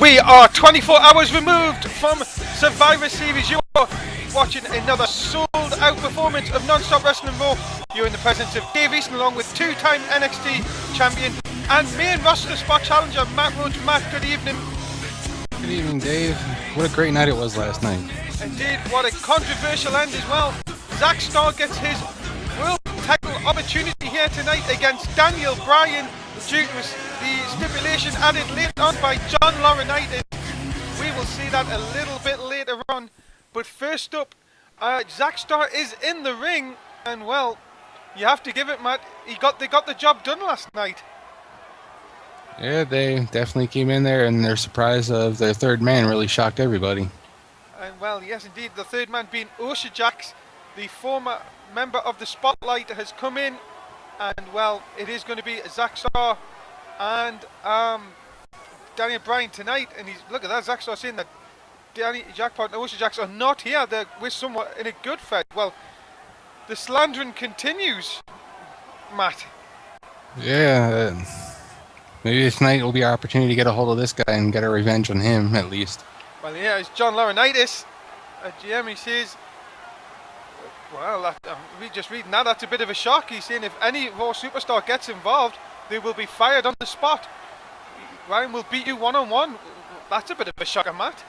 We are 24 hours removed from Survivor Series. You are watching another sold-out performance of Non-Stop Wrestling Raw. You're in the presence of Dave Easton along with two-time NXT champion and main roster spot challenger Matt Rhodes. Matt, good evening. Good evening, Dave. What a great night it was last night. Indeed, what a controversial end as well. Zack Starr gets his world title opportunity here tonight against Daniel Bryan due to the stipulation added late on by John Laurinaitis. We will see that a little bit later on. But first up, Zack Starr is in the ring, and well, you have to give it, Matt. They got the job done last night. Yeah, they definitely came in there, and their surprise of their third man really shocked everybody. And well, yes indeed, the third man being Osha Jax, the former member of the Spotlight, has come in, and well, it is going to be Zack Starr and Daniel Bryan tonight. And look at that, Zack Starr saying that Jackpot and Osha Jax are not here. We're somewhat in a good fight. Well, the slandering continues, Matt. Yeah, maybe tonight will be our opportunity to get a hold of this guy and get a revenge on him, at least. Well, yeah, it's John Laurinaitis. GM, he says, well, we just reading that, that's a bit of a shock. He's saying if any Raw superstar gets involved, they will be fired on the spot. Ryan will beat you one-on-one. That's a bit of a shocker, Matt.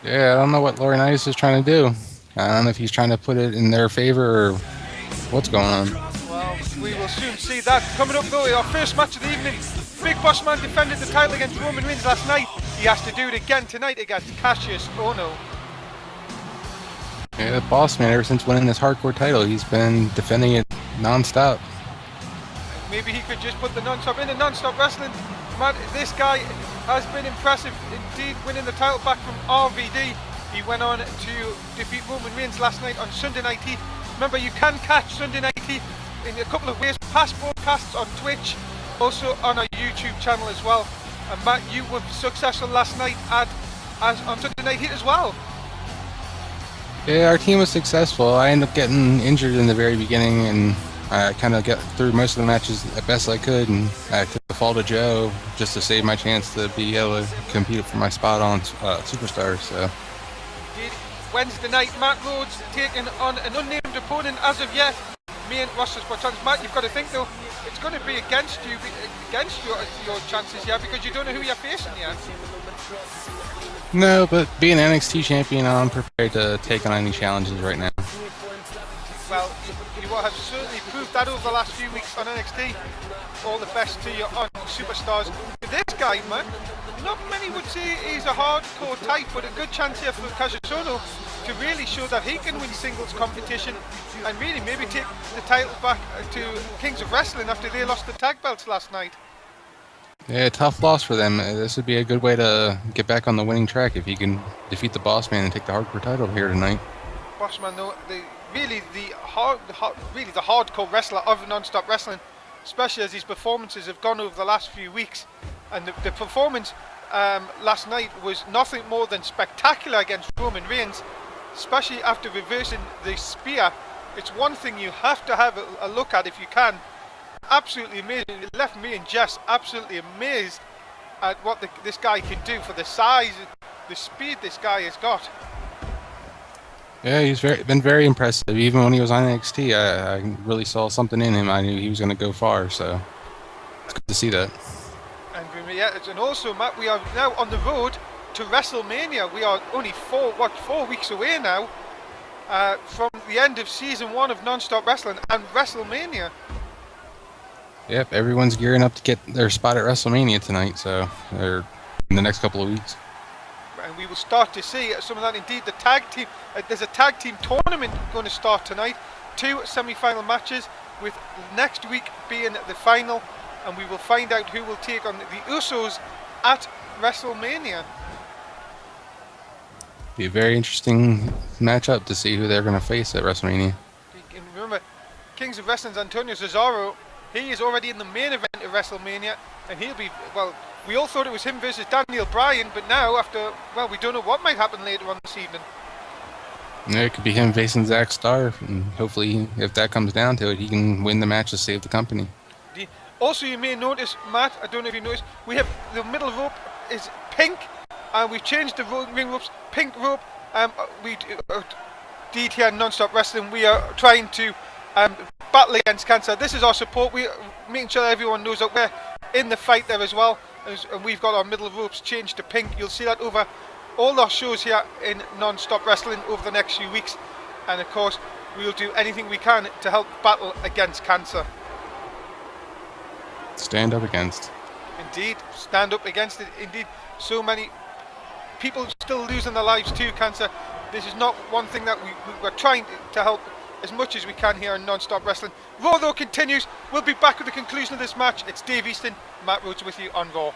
Yeah, I don't know what Laurinaitis is trying to do. I don't know if he's trying to put it in their favor or what's going on. Well, we will soon see that. Coming up though, our first match of the evening. Big Boss Man defended the title against Roman Reigns last night. He has to do it again tonight against Cassius Ohno. Yeah, the Boss Man, ever since winning this hardcore title, he's been defending it non-stop. Maybe he could just put the non-stop in the non-stop wrestling. Matt, this guy has been impressive indeed, winning the title back from RVD. He went on to defeat Roman Reigns last night on Sunday Night Heat. Remember, you can catch Sunday Night Heat in a couple of ways. Past broadcasts on Twitch, also on our YouTube channel as well. And Matt, you were successful last night as on Sunday Night Heat as well. Yeah, our team was successful. I ended up getting injured in the very beginning, and I kind of got through most of the matches as best I could, and I took the fall to Joe just to save my chance to be able to compete for my spot on Superstars. So. Wednesday night, Matt Rhodes taking on an unnamed opponent as of yet. Main roster spot chance. Matt, you've got to think though, it's going to be against your chances here because you don't know who you're facing yet. No, but being NXT champion, I'm prepared to take on any challenges right now. Well, you have certainly proved that over the last few weeks on NXT. All the best to you on Superstars. This guy, man, not many would say he's a hardcore type, but a good chance here for Cassius Ohno to really show that he can win singles competition and really maybe take the title back to Kings of Wrestling after they lost the tag belts last night. Yeah, tough loss for them. This would be a good way to get back on the winning track if he can defeat the Boss Man and take the hardcore title here tonight. Boss Man, though, the hardcore wrestler of non-stop wrestling, especially as his performances have gone over the last few weeks. And the performance last night was nothing more than spectacular against Roman Reigns, especially after reversing the spear. It's one thing you have to have a look at if you can. Absolutely amazing. It left me and Jess absolutely amazed at what this guy can do for the size, the speed this guy has got. Yeah, he's been very impressive. Even when he was on NXT, I really saw something in him. I knew he was going to go far, so it's good to see that. And also, Matt, we are now on the road to WrestleMania. We are only 4 weeks away now from the end of Season 1 of Non-Stop Wrestling and WrestleMania. Yep, everyone's gearing up to get their spot at WrestleMania tonight, so they're in the next couple of weeks. And we will start to see some of that. Indeed, the tag team, there's a tag team tournament going to start tonight. 2 semi-final matches, with next week being the final, and we will find out who will take on the Usos at WrestleMania. Be a very interesting matchup to see who they're going to face at WrestleMania. Remember, Kings of Wrestling's Antonio Cesaro, he is already in the main event of WrestleMania, and he'll be, well, we all thought it was him versus Daniel Bryan, but now after, well, we don't know what might happen later on this evening. Yeah, it could be him facing Zack Starr, and hopefully, if that comes down to it, he can win the match to save the company. Also, you may notice, Matt, I don't know if you noticed, we have the middle rope is pink, and we've changed the ring ropes, pink rope. We did here Non-Stop Wrestling. We are trying to battle against cancer. This is our support. We're making sure everyone knows that we're in the fight there as well. And we've got our middle ropes changed to pink. You'll see that over all our shows here in Non-Stop Wrestling over the next few weeks. And of course, we'll do anything we can to help battle against cancer. Stand up against. Indeed, stand up against it. Indeed, so many people still losing their lives to cancer. This is not one thing that we're trying to help as much as we can here in Non-Stop Wrestling. Raw though continues. We'll be back with the conclusion of this match. It's Dave Easton, Matt Rhodes with you on Raw.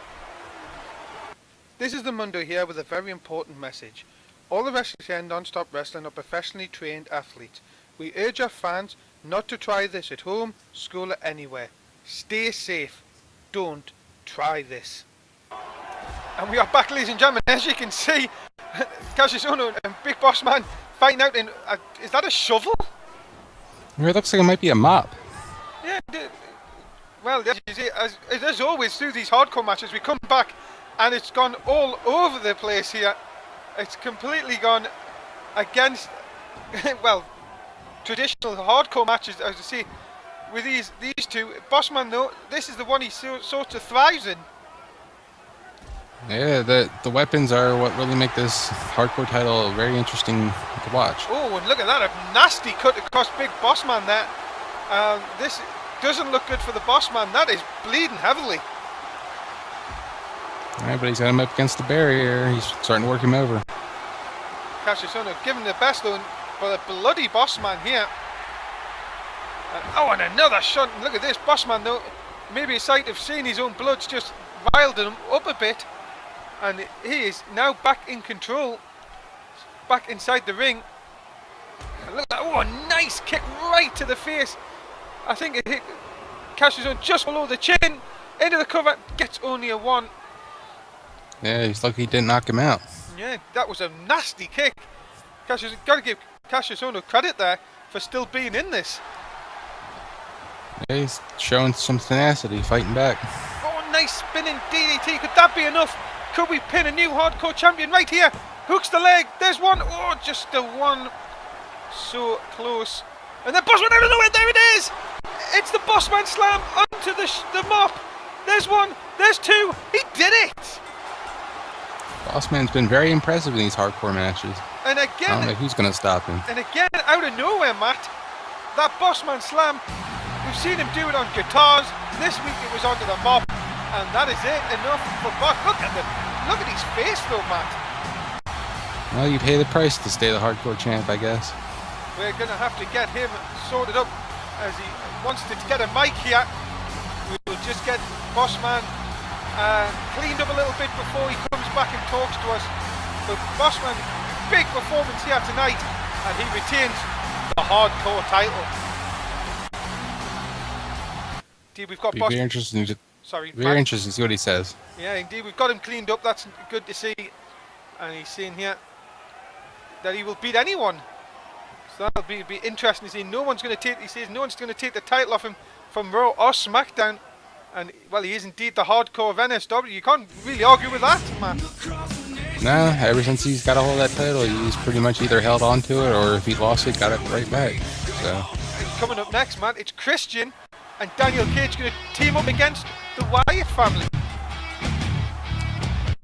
This is the Mundo here with a very important message. All the wrestlers here in Non-Stop Wrestling are professionally trained athletes. We urge our fans not to try this at home, school or anywhere. Stay safe. Don't try this. And we are back, ladies and gentlemen. As you can see, Cassius Ohno and Big Boss Man fighting out in... is that a shovel? It looks like it might be a mop. Yeah, well, as you see, as always through these hardcore matches, we come back and it's gone all over the place here. It's completely gone against, well, traditional hardcore matches, as you see, with these two. Bossman, though, this is the one he sort of thrives in. Yeah, the weapons are what really make this hardcore title very interesting to watch. Oh, and look at that, a nasty cut across Big Bossman there. This doesn't look good for the Bossman. That is bleeding heavily. Alright, but he's got him up against the barrier. He's starting to work him over. Cassius Ohno giving the best though, but a bloody Bossman here. Oh, and another shot. Look at this Bossman though. Maybe a sight of seeing his own blood's just riled him up a bit. And he is now back in control. Back inside the ring. And look at that. Oh, a nice kick right to the face. I think it hit Cassius Ohno just below the chin. Into the cover. Gets only a 1. Yeah, he's lucky he didn't knock him out. Yeah, that was a nasty kick. Got to give Cassius Ohno credit there for still being in this. Yeah, he's showing some tenacity, fighting back. Oh, nice spinning DDT. Could that be enough? Could we pin a new hardcore champion right here? Hooks the leg. There's one. Oh, just the one. So close. And then Bossman out of nowhere. There it is. It's the Bossman slam onto the mop. There's one. There's two. He did it. Bossman's been very impressive in these hardcore matches. And again, I don't know who's going to stop him. And again, out of nowhere, Matt, that Bossman slam, we've seen him do it on guitars. This week it was onto the mop, and that is it. Enough for Boss. Look at his face, though, Matt. Well, you pay the price to stay the hardcore champ, I guess. We're going to have to get him sorted up as he wants to get a mic here. We will just get Bossman cleaned up a little bit before he comes back and talks to us. But Bossman, big performance here tonight, and he retains the hardcore title. Indeed, we've got Be very interesting to see what he says. Yeah, indeed, we've got him cleaned up. That's good to see. And he's saying here that he will beat anyone. So that'll be interesting to see. No one's going to take. He says no one's going to take the title off him from Raw or SmackDown. And, well, he is indeed the hardcore of NSW. You can't really argue with that, man. No, ever since he's got a hold of that title, he's pretty much either held on to it, or if he lost it, got it right back. So. And coming up next, man, it's Christian and Daniel Cage going to team up against the Wyatt family.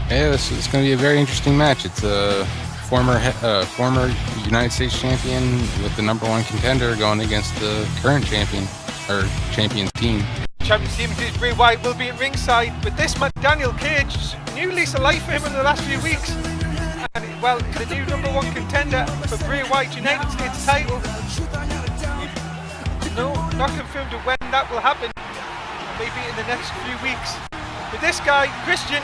Yeah, this is going to be a very interesting match. It's a former United States champion with the #1 contender going against the current champion, or champion's team. Champions team is Bray Wyatt will be at ringside, but this man Daniel Cage, new lease of life for him in the last few weeks, and well, the new #1 contender for Bray Wyatt's United States title. No, not confirmed of when that will happen. Maybe in the next few weeks. But this guy, Christian,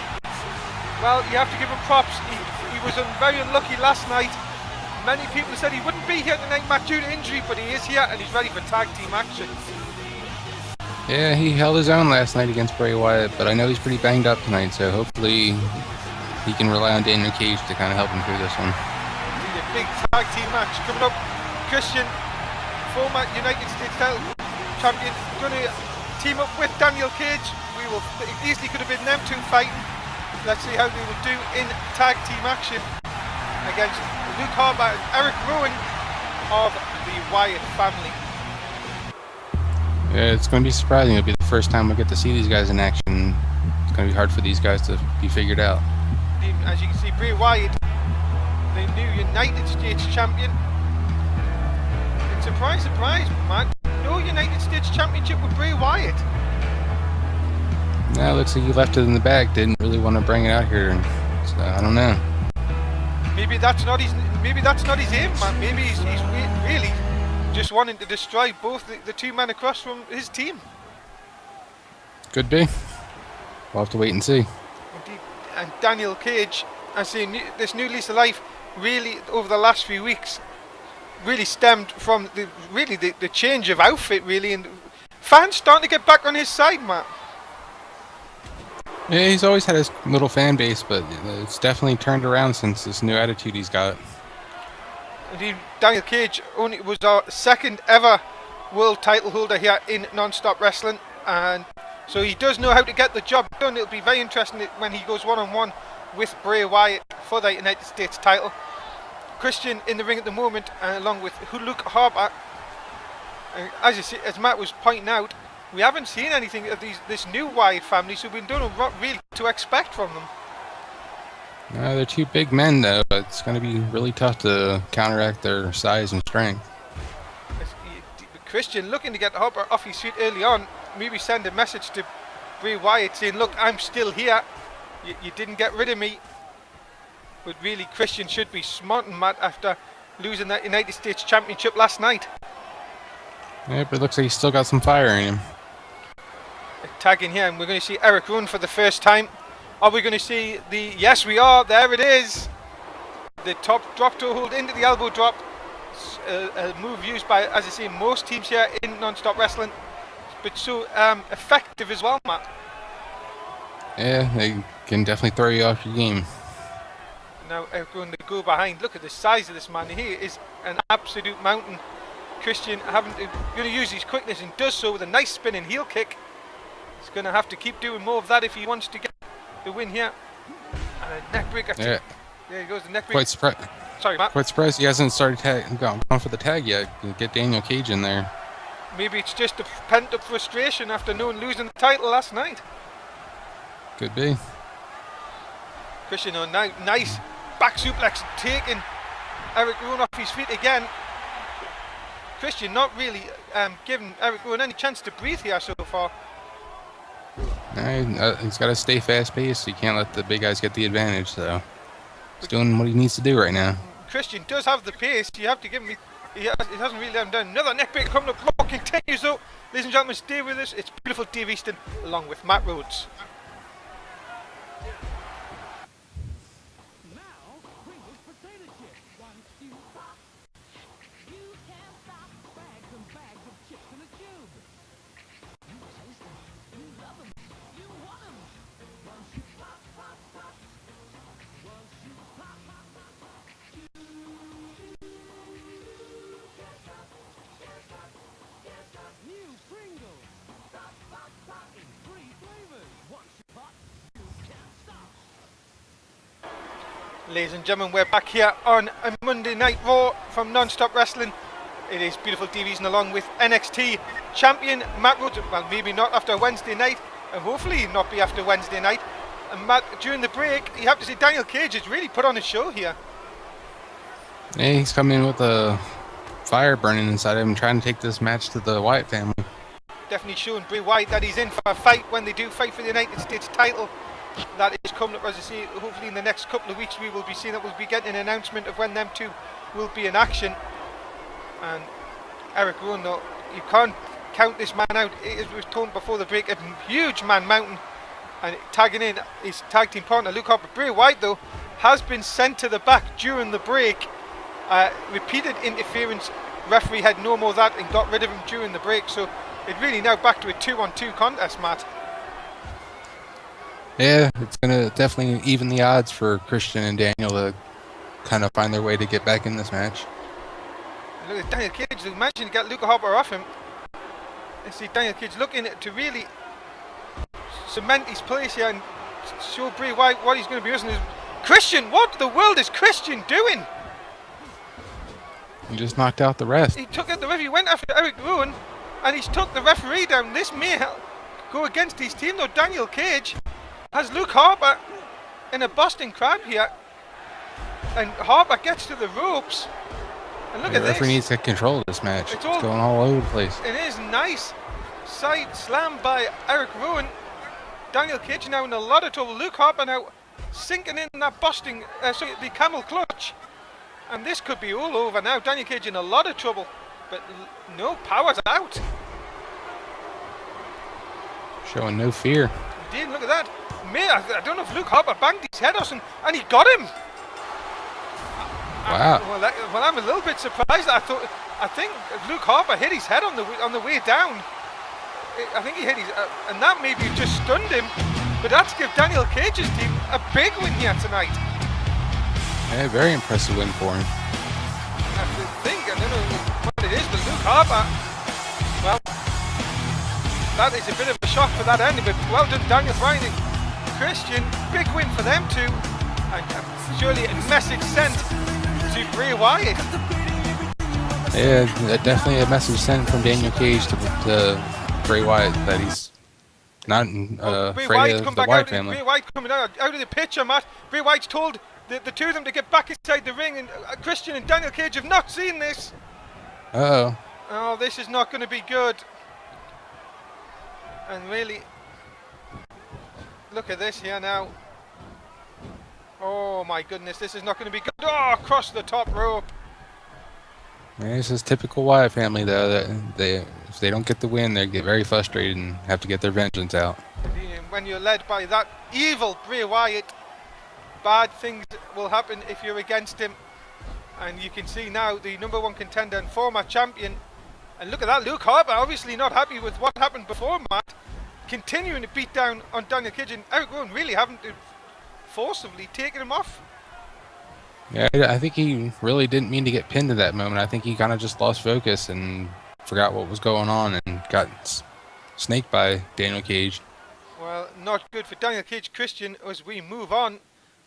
well, you have to give him props. He was very unlucky last night. Many people said he wouldn't be here tonight, Matt, due to injury, but he is here and he's ready for tag team action. Yeah, he held his own last night against Bray Wyatt, but I know he's pretty banged up tonight, so hopefully he can rely on Daniel Cage to kind of help him through this one. Indeed, a big tag team match coming up. Christian, former United States title champion, going to team up with Daniel Cage. It easily could have been them two fighting, Let's see how they will do in tag team action against Luke Harper and Eric Rowan of the Wyatt family. Yeah, it's going to be surprising. It'll be the first time we get to see these guys in action. It's going to be hard for these guys to be figured out. As you can see, Bray Wyatt, the new United States champion. And surprise, surprise, man, no United States championship with Bray Wyatt. Now it looks like he left it in the bag. Didn't really want to bring it out here. So, I don't know. Maybe that's not his aim, man. Maybe he's really just wanting to destroy both the two men across from his team. Could be. We'll have to wait and see. Indeed. And Daniel Cage, I say, this new lease of life really over the last few weeks really stemmed from the change of outfit, really, and fans starting to get back on his side, Matt. Yeah, he's always had his little fan base, but it's definitely turned around since this new attitude he's got. Indeed, Daniel Cage was our second ever world title holder here in non-stop wrestling, and so he does know how to get the job done. It'll be very interesting when he goes one-on-one with Bray Wyatt for the United States title. Christian in the ring at the moment, along with Luke Harper. As Matt was pointing out, we haven't seen anything of this new Wyatt family, so we don't know what really to expect from them. They're two big men, though. But it's going to be really tough to counteract their size and strength. Christian looking to get Harper off his feet early on. Maybe send a message to Bray Wyatt saying, look, I'm still here. You didn't get rid of me. But really, Christian should be smarting, Matt, after losing that United States Championship last night. Yeah, but it looks like he's still got some fire in him. Tag in here, and we're going to see Eric Rowan for the first time. Are we going to see the... Yes, we are. There it is. The top drop toe hold into the elbow drop. A move used by, as I say, most teams here in non-stop wrestling. But so effective as well, Matt. Yeah, they can definitely throw you off your game. Now Eric Rowan to go behind. Look at the size of this man. He is an absolute mountain. Christian going to use his quickness and does so with a nice spinning heel kick. He's going to have to keep doing more of that if he wants to get the win here. And a neck breaker. Yeah. There he goes, the neck breaker. Quite surprised. Sorry, Matt. Quite surprised he hasn't started gone for the tag yet. Get Daniel Cage in there. Maybe it's just a pent-up frustration after losing the title last night. Could be. Christian on now, nice back suplex, taking Eric Rowan off his feet again. Christian not really giving Eric Rowan any chance to breathe here so far. He's got to stay fast-paced. He can't let the big guys get the advantage, so he's doing what he needs to do right now. Christian does have the pace. You have to give him. He hasn't really let him down. Another neck break coming up. Clock continues though. Ladies and gentlemen, stay with us. It's beautiful Dave Easton along with Matt Rhodes. Ladies and gentlemen, we're back here on a Monday Night Raw from Non-Stop Wrestling. It is beautiful TVs and along with NXT champion Matt Rhodes. Well, maybe not after Wednesday night, and hopefully not be after Wednesday night. And Matt, during the break, you have to say Daniel Cage has really put on a show here. Yeah, he's coming in with a fire burning inside him, trying to take this match to the Wyatt family. Definitely showing Bray Wyatt that he's in for a fight when they do fight for the United States title. That is coming up, as I say, hopefully in the next couple of weeks we will be seeing that we'll be getting an announcement of when them two will be in action. And Eric Rowan, though, you can't count this man out. As we were told before the break, a huge man mountain, and tagging in his tag team partner Luke Harper. Bray Wyatt, though, has been sent to the back during the break. Repeated interference, referee had no more of that and got rid of him during the break, so it's really now back to a 2-on-2 contest, Matt. Yeah, it's going to definitely even the odds for Christian and Daniel to kind of find their way to get back in this match. Look at Daniel Cage, imagine to get Luke Harper off him. And see Daniel Cage looking to really cement his place here, and show Bray Wyatt what he's going to be using. Christian, what the world is Christian doing? He just knocked out the rest. He took out the ref. He went after Eric Rowan, and he's took the referee down. This may go against his team, though. Daniel Cage has Luke Harper in a Boston Crab here, and Harper gets to the ropes. And look at this. The referee needs to control this match. It's going all over the place. It is nice. Side slam by Eric Rowan. Daniel Cage now in a lot of trouble. Luke Harper now sinking in that the camel clutch. And this could be all over now. Daniel Cage in a lot of trouble. But no, power's out. Showing no fear. Indeed, look at that. I don't know if Luke Harper banged his head or something, and he got him. Wow. Well, I'm a little bit surprised. I think Luke Harper hit his head on the way down. I think he hit his, and that maybe just stunned him. But that's give Daniel Cage's team a big win here tonight. Yeah, very impressive win for him. I don't know what it is, but Luke Harper, well, that is a bit of a shock for that ending, but well done Daniel Bryan and Christian, big win for them too, and surely a message sent to Bray Wyatt. Yeah, definitely a message sent from Daniel Cage to Bray Wyatt that he's not afraid of the Wyatt family. Bray Wyatt coming out of the picture, Matt. Bray Wyatt's told the two of them to get back inside the ring, and Christian and Daniel Cage have not seen this. Uh-oh. Oh, this is not going to be good. And really, look at this here now. Oh my goodness, this is not going to be good. Oh, across the top rope. Yeah, this is typical Wyatt family, though. That if they don't get the win, they get very frustrated and have to get their vengeance out. When you're led by that evil Bray Wyatt, bad things will happen if you're against him. And you can see now the #1 contender and former champion. And look at that, Luke Harper obviously not happy with what happened before, Matt. Continuing to beat down on Daniel Cage, and Eric Rowan really having to forcibly taken him off. Yeah, I think he really didn't mean to get pinned at that moment. I think he kind of just lost focus and forgot what was going on and got snaked by Daniel Cage. Well, not good for Daniel Cage. Christian, as we move on,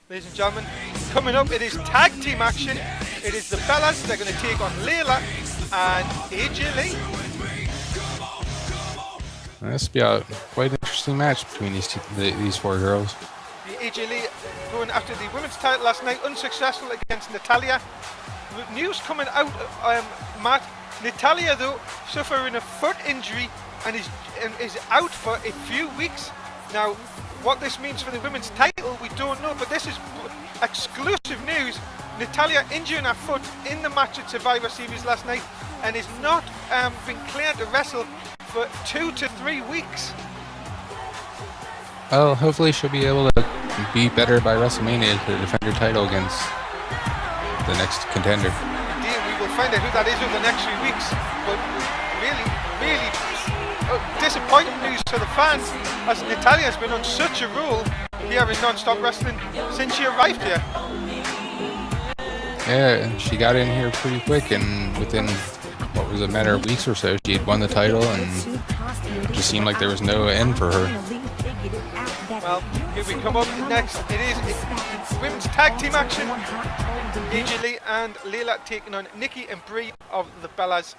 ladies and gentlemen, coming up it is tag team action. It is the Bellas. They're going to take on Layla and AJ Lee. This will be a quite interesting match between these four girls. The AJ Lee going after the women's title last night, unsuccessful against Natalia. News coming out, Matt. Natalia, though, suffering a foot injury and is out for a few weeks. Now, what this means for the women's title, we don't know, but this is exclusive news. Natalia injuring her foot in the match at Survivor Series last night and is not been cleared to wrestle for 2 to 3 weeks. Well, hopefully she'll be able to be better by WrestleMania to defend her title against the next contender. Indeed, we will find out who that is over the next few weeks. But really, really disappointing news for the fans, as Natalia has been on such a roll here in non-stop wrestling since she arrived here. Yeah, she got in here pretty quick, and within what was a matter of weeks or so, she had won the title, and it just seemed like there was no end for her. Well, here we come up next. It is women's tag team action. AJ Lee and Layla taking on Nikki and Brie of the Bellas.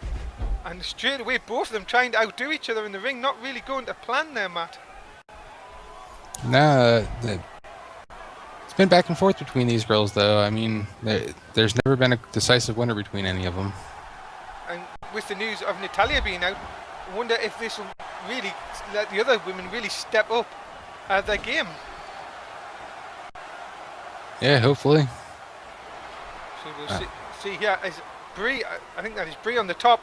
And straight away, both of them trying to outdo each other in the ring. Not really going to plan there, Matt. Nah, it's been back and forth between these girls, though. I mean, there's never been a decisive winner between any of them. And with the news of Natalia being out, I wonder if this will really let the other women really step up their game. Yeah, hopefully. So we'll see here is Brie. I think that is Brie on the top.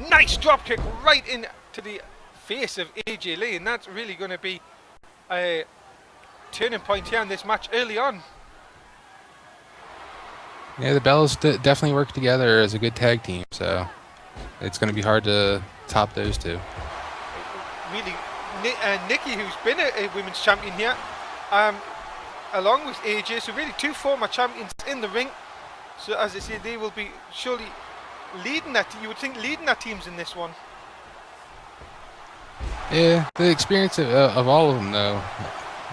Nice drop kick right into the face of AJ Lee, and that's really going to be a turning point here in this match early on. Yeah, the Bellas definitely work together as a good tag team, so it's going to be hard to top those two. Really, Nikki, who's been a women's champion here, along with AJ, so really two former champions in the ring. So as I say, they will be surely leading that. You would think leading their teams in this one. Yeah, the experience of all of them, though.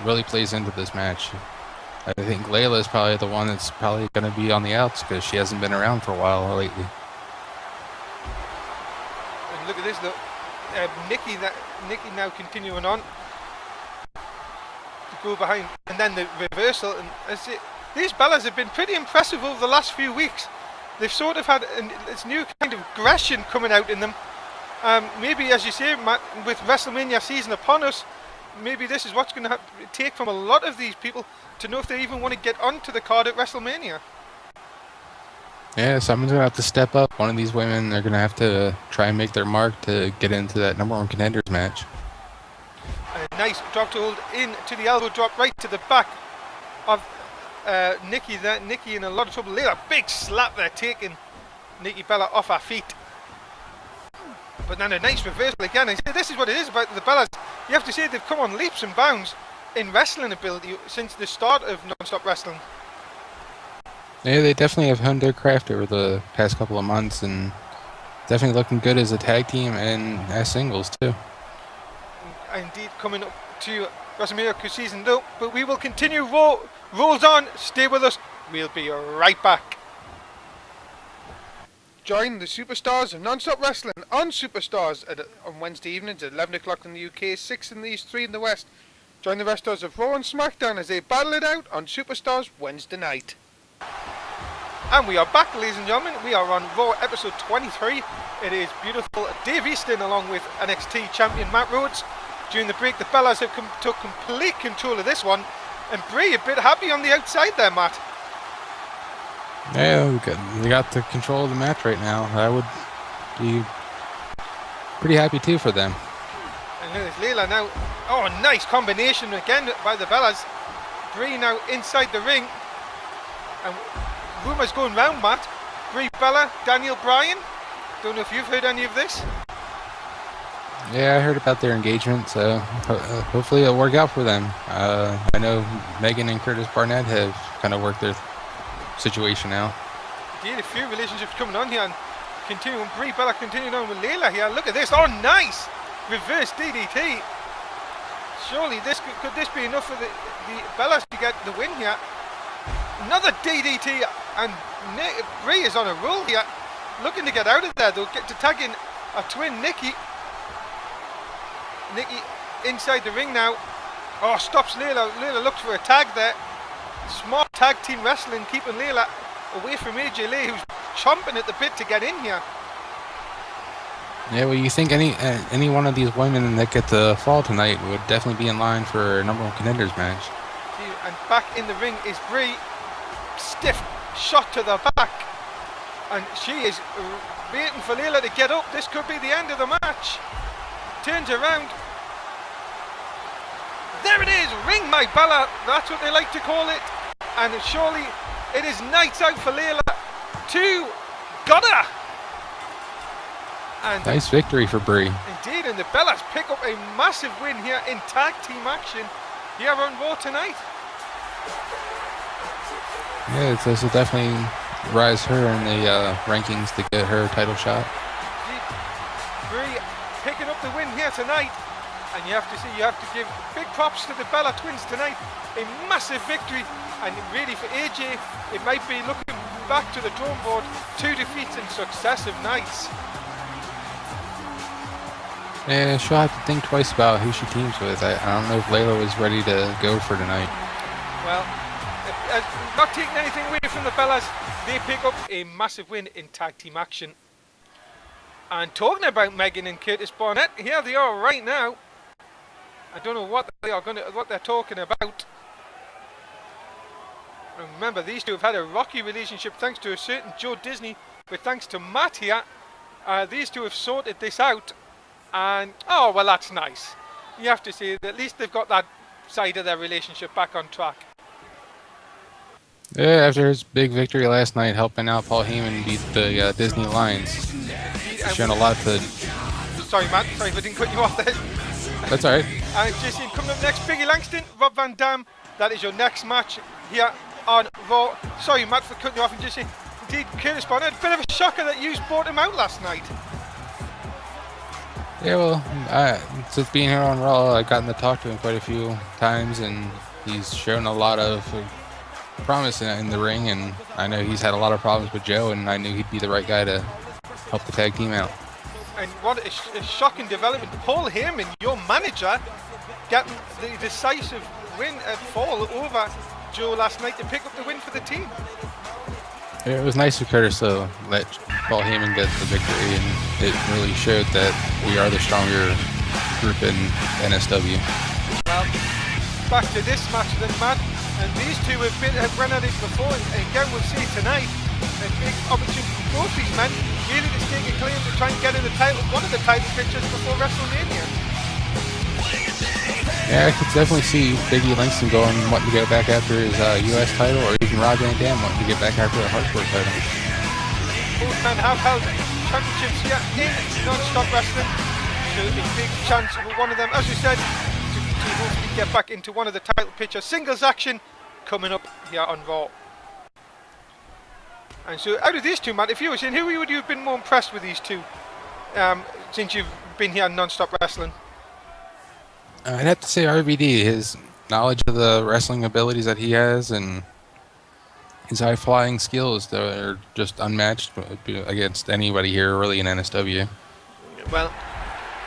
really plays into this match. I think Layla is probably the one that's probably going to be on the outs because she hasn't been around for a while lately. And look at this, look. Nikki now continuing on to go behind, and then the reversal. And these Bellas have been pretty impressive over the last few weeks. They've sort of had this new kind of aggression coming out in them. Maybe, as you say, Matt, with WrestleMania season upon us, maybe this is what's going to take from a lot of these people to know if they even want to get onto the card at WrestleMania. Yeah, someone's going to have to step up. One of these women, they're going to have to try and make their mark to get into that #1 contenders match. A nice drop to hold into the elbow drop right to the back of Nikki there. Nikki in a lot of trouble. Layla, big slap there, taking Nikki Bella off her feet. But then a nice reversal again. And this is what it is about the Bellas. You have to say they've come on leaps and bounds in wrestling ability since the start of non-stop wrestling. Yeah, they definitely have honed their craft over the past couple of months and definitely looking good as a tag team and as singles too. Indeed, coming up to WrestleMania season though, but we will continue. Rolls on, stay with us, we'll be right back. Join the superstars of non-stop wrestling on Superstars on Wednesday evenings at 11 o'clock in the UK, 6 in the East, 3 in the West. Join the wrestlers of Raw and SmackDown as they battle it out on Superstars Wednesday night. And we are back, ladies and gentlemen. We are on Raw episode 23. It is beautiful Dave Easton along with NXT champion Matt Rhodes. During the break, the Bellas have took complete control of this one. And Brie a bit happy on the outside there, Matt. Yeah, we got the control of the match right now. I would be pretty happy too for them. And there's Layla now. Oh, nice combination again by the Bellas. Brie now inside the ring. And rumours going round, Matt. Brie Bella, Daniel Bryan. Don't know if you've heard any of this. Yeah, I heard about their engagement, so hopefully it'll work out for them. I know Megan and Curtis Barnett have kind of worked their situation out. Indeed, a few relationships coming on here, and continuing. Brie Bella continuing on with Layla here. Look at this. Oh, nice reverse DDT. Surely could this be enough for the Bellas to get the win here? Another DDT, and Brie is on a roll here, looking to get out of there. They'll get to tag in a twin Nikki. Nikki inside the ring now. Oh, stops Layla. Layla looks for a tag there. Smart tag team wrestling, keeping Layla away from AJ Lee, who's chomping at the bit to get in here. Yeah, well, you think any one of these women that get the fall tonight would definitely be in line for a #1 contenders match. And back in the ring is Brie. Stiff shot to the back. And she is waiting for Layla to get up. This could be the end of the match. Turns around. There it is, ring my Bella, that's what they like to call it. And surely it is nights out for Layla. 2, got her! And nice victory for Brie. Indeed, and the Bellas pick up a massive win here in tag team action here on Raw tonight. Yeah, this will definitely rise her in the rankings to get her title shot. Indeed. Brie picking up the win here tonight. And you have to give big props to the Bella twins tonight. A massive victory, and really for AJ, it might be looking back to the drawing board. 2 defeats in successive nights. Yeah, she'll have to think twice about who she teams with. I don't know if Layla was ready to go for tonight. Well, not taking anything away from the Bellas, they pick up a massive win in tag team action. And talking about Megan and Curtis Barnett, here they are right now. I don't know what they're talking about. And remember, these two have had a rocky relationship thanks to a certain Joe Disney, but thanks to Matt here, these two have sorted this out. And oh well, that's nice. You have to say that at least they've got that side of their relationship back on track. Yeah, after his big victory last night, helping out Paul Heyman beat the Disney Lions, shown a lot to. Sorry, Matt. Sorry if I didn't cut you off there. That's alright. And Jason, coming up next, Biggie Langston, Rob Van Dam. That is your next match here on Raw. Sorry, Matt, for cutting you off and just saying, indeed, Curtis Barnett, a bit of a shocker that you bought him out last night. Yeah, since being here on Raw, I've gotten to talk to him quite a few times, and he's shown a lot of promise in the ring. And I know he's had a lot of problems with Joe, and I knew he'd be the right guy to help the tag team out. And what a shocking development. Paul Heyman, your manager, getting the decisive win at Fall over Joe last night to pick up the win for the team. It was nice of Curtis to let Paul Heyman get the victory, and it really showed that we are the stronger group in NSW. Well, back to this match then, Matt. And these two have run at it before, and again we'll see tonight a big opportunity for both these men really to stake a claim to try and get in one of the title pictures before WrestleMania. Yeah, I could definitely see Big E Langston wanting to get back after his U.S. title, or even Rob Van Dam wanting to get back after the Hardcore title. Both men have held championships here in non-stop wrestling, so a big chance for one of them, as we said, to hopefully get back into one of the title picture singles action coming up here on Raw. And so out of these two, Matt, if you were saying, who would you have been more impressed with these two since you've been here on non-stop wrestling? I'd have to say RVD. His knowledge of the wrestling abilities that he has and his high-flying skills that are just unmatched against anybody here really in NSW. Well,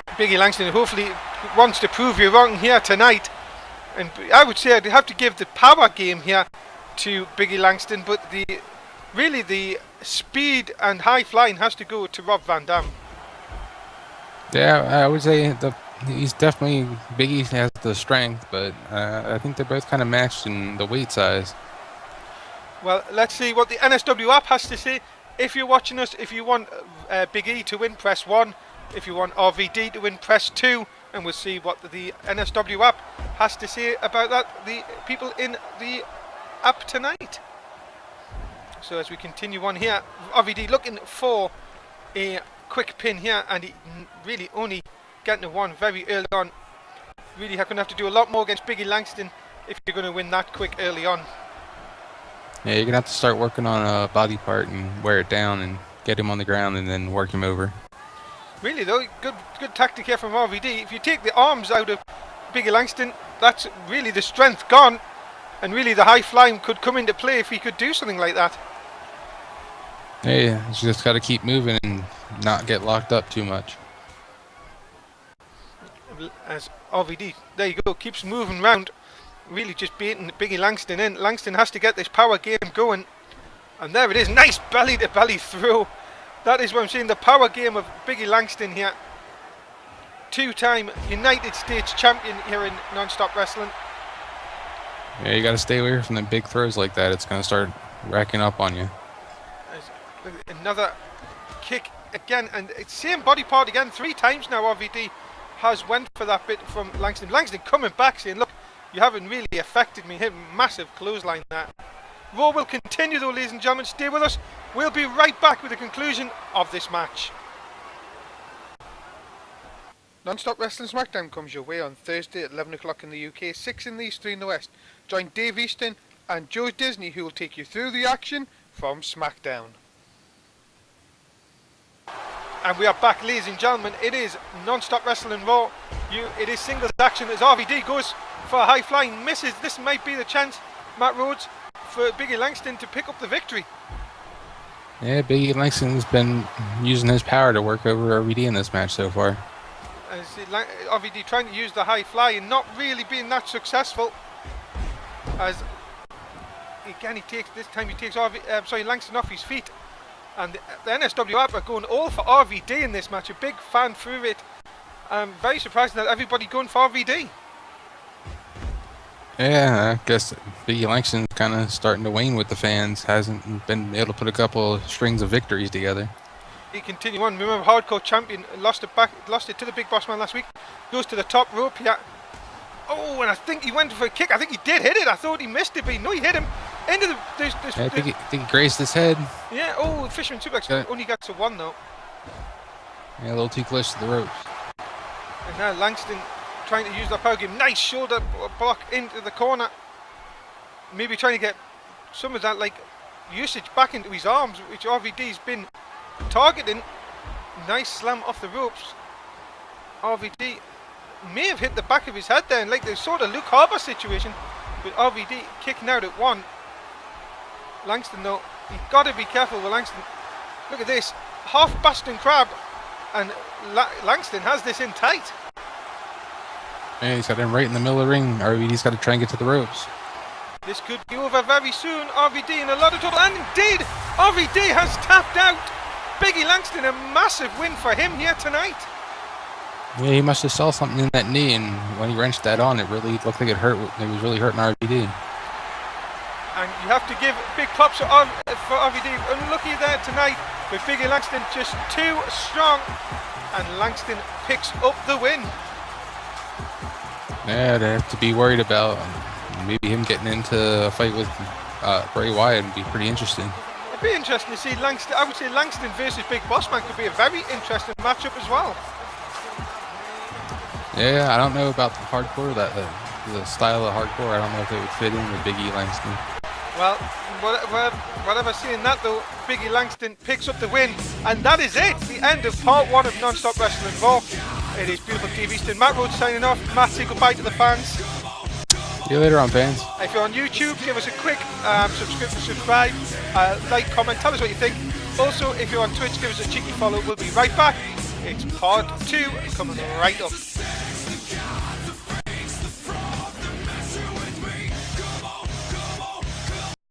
Biggie Langston hopefully wants to prove you wrong here tonight. And I would say I'd have to give the power game here to Biggie Langston, but really the speed and high flying has to go to Rob Van Dam. Yeah, I would say he's definitely, Biggie has the strength, but I think they're both kind of matched in the weight size. Well, let's see what the NSW app has to say. If you're watching us, if you want Big E to win, press 1. If you want RVD to win, press 2. And we'll see what the NSW app has to say about that, the people in the app tonight. So as we continue on here, RVD looking for a quick pin here, and he really only getting to one very early on. Really going to have to do a lot more against Biggie Langston if you're going to win that quick early on. Yeah, you're going to have to start working on a body part and wear it down and get him on the ground and then work him over. Really though, good tactic here from RVD. If you take the arms out of Biggie Langston, that's really the strength gone, and really the high flying could come into play if he could do something like that. Yeah, you just got to keep moving and not get locked up too much. As RVD, there you go, keeps moving round, really just beating Biggie Langston in. Langston has to get this power game going, and there it is, nice belly to belly throw. That is what I'm saying, the power game of Biggie Langston here. Two-time United States champion here in non-stop wrestling. Yeah, you got to stay away from the big throws like that. It's going to start racking up on you. Another kick again, and it's same body part again, 3 times now RVD has went for that bit from Langston. Langston coming back saying, look, you haven't really affected me. Hit massive clothesline there. Raw will continue though, ladies and gentlemen. Stay with us. We'll be right back with the conclusion of this match. Non-Stop Wrestling SmackDown comes your way on Thursday at 11 o'clock in the UK, 6 in the East, 3 in the West. Join Dave Easton and Joe Disney, who will take you through the action from SmackDown. And we are back, ladies and gentlemen. It is Non-Stop Wrestling Raw. It is singles action as RVD goes for a high flying, misses. This might be the chance, Matt Rhodes, for Biggie Langston to pick up the victory. Yeah, Biggie Langston's been using his power to work over RVD in this match so far. As RVD trying to use the high fly and not really being that successful. As again he takes Langston off his feet. And the NSW app are going all for RVD in this match. A big fan favorite. I'm very surprised that everybody going for RVD. Yeah, I guess Biggie Langston's kind of starting to wane with the fans. Hasn't been able to put a couple of strings of victories together. He continue on. Remember, hardcore champion lost it to the big boss man last week. Goes to the top rope here. Oh, and I think he went for a kick. I think he did hit it. I thought he missed it, but no, he hit him into the. I think he grazed his head. Yeah. Oh, fisherman suplex. Only got to 1 though. Yeah, a little too close to the ropes. And now Langston trying to use that power game. Nice shoulder block into the corner. Maybe trying to get some of that usage back into his arms, which RVD's been targeting. Nice slam off the ropes. RVD may have hit the back of his head there, like the sort of Luke Harbour situation with RVD kicking out at 1. Langston though, you've got to be careful with Langston. Look at this, half Baston Crab, and Langston has this in tight. Yeah, he's got him right in the middle of the ring. RVD's got to try and get to the ropes. This could be over very soon. RVD in a lot of trouble, and indeed, RVD has tapped out. Biggie Langston, a massive win for him here tonight. Yeah, he must have saw something in that knee, and when he wrenched that on, it really looked like it hurt. It was really hurting RVD. And you have to give big props for RVD. Unlucky there tonight, with Biggie Langston just too strong, and Langston picks up the win. Yeah, they have to be worried about maybe him getting into a fight with Bray Wyatt would be pretty interesting. It'd be interesting to see Langston. I would say Langston versus Big Boss Man could be a very interesting matchup as well. Yeah, I don't know about the hardcore, the style of hardcore. I don't know if it would fit in with Biggie Langston. Well, whatever seeing that though, Biggie Langston picks up the win, and that is it. The end of part 1 of Non-Stop Wrestling Raw. It is beautiful Steve Easton, Matt Rhodes signing off. Matt, say goodbye to the fans. See you later on, fans. If you're on YouTube, give us a quick subscribe, like, comment, tell us what you think. Also, if you're on Twitch, give us a cheeky follow. We'll be right back. It's part 2 coming right up.